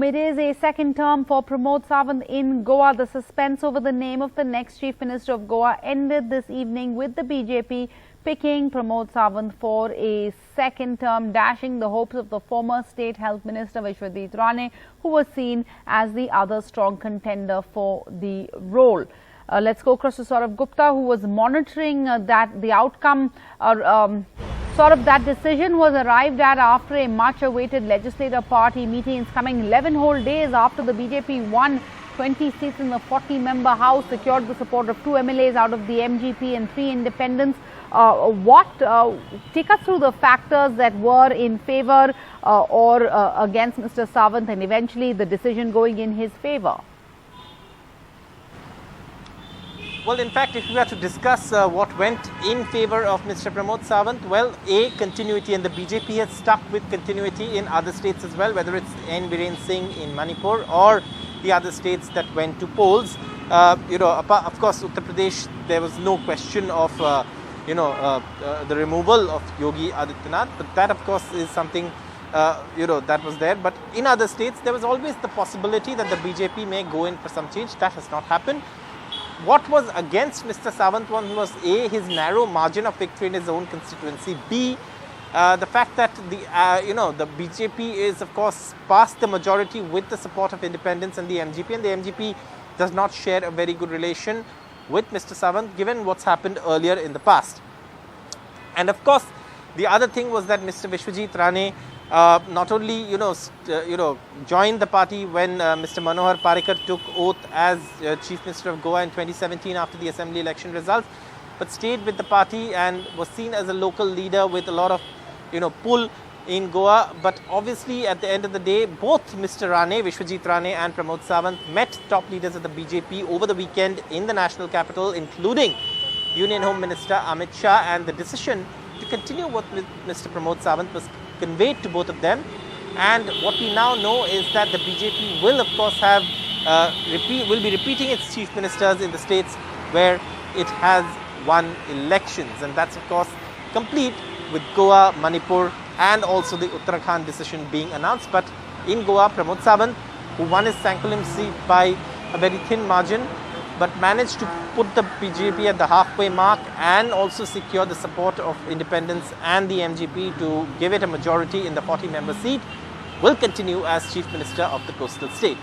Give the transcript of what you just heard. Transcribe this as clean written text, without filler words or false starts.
home. It is a second term for Pramod Sawant in Goa. The suspense over the name of the next Chief Minister of Goa ended this evening with the BJP picking Pramod Sawant for a second term, dashing the hopes of the former State Health Minister Vishwadit Rane, who was seen as the other strong contender for the role. Let's go across to Saurabh Gupta, who was monitoring the outcome. That decision was arrived at after a much-awaited legislature party meeting. It's coming 11 whole days after the BJP won 20 seats in the 40-member House, secured the support of 2 MLAs out of the MGP and 3 independents. Take us through the factors that were in favour or against Mr. Sawant, and eventually the decision going in his favour. Well, in fact, if we were to discuss what went in favour of Mr. Pramod Sawant, well, continuity, and the BJP has stuck with continuity in other states as well, whether it's N. Biren Singh in Manipur or the other states that went to polls. Of course, Uttar Pradesh, there was no question of, the removal of Yogi Adityanath, but that, of course, is something, that was there. But in other states, there was always the possibility that the BJP may go in for some change. That has not happened. What was against Mr. Sawant was A, his narrow margin of victory in his own constituency, B, the fact that the BJP is, of course, past the majority with the support of independents and the MGP, and the MGP does not share a very good relation with Mr. Sawant, given what's happened earlier in the past. And of course, the other thing was that Mr. Vishwadit Rane not only joined the party when Mr. Manohar Parrikar took oath as Chief Minister of Goa in 2017 after the assembly election results, but stayed with the party and was seen as a local leader with a lot of pull in Goa. But obviously, at the end of the day, both Mr. Rane, Vishwadit Rane and Pramod Sawant met top leaders of the BJP over the weekend in the national capital, including Union Home Minister Amit Shah, and the decision to continue with Mr. Pramod Sawant was conveyed to both of them. And what we now know is that the BJP will, of course, will be repeating its chief ministers in the states where it has won elections, and that's, of course, complete with Goa, Manipur, and also the Uttarakhand decision being announced. But in Goa, Pramod Sawant, who won his Sankulam seat by a very thin margin, but managed to put the BJP at the halfway mark and also secure the support of independents and the MGP to give it a majority in the 40-member seat, will continue as Chief Minister of the coastal state.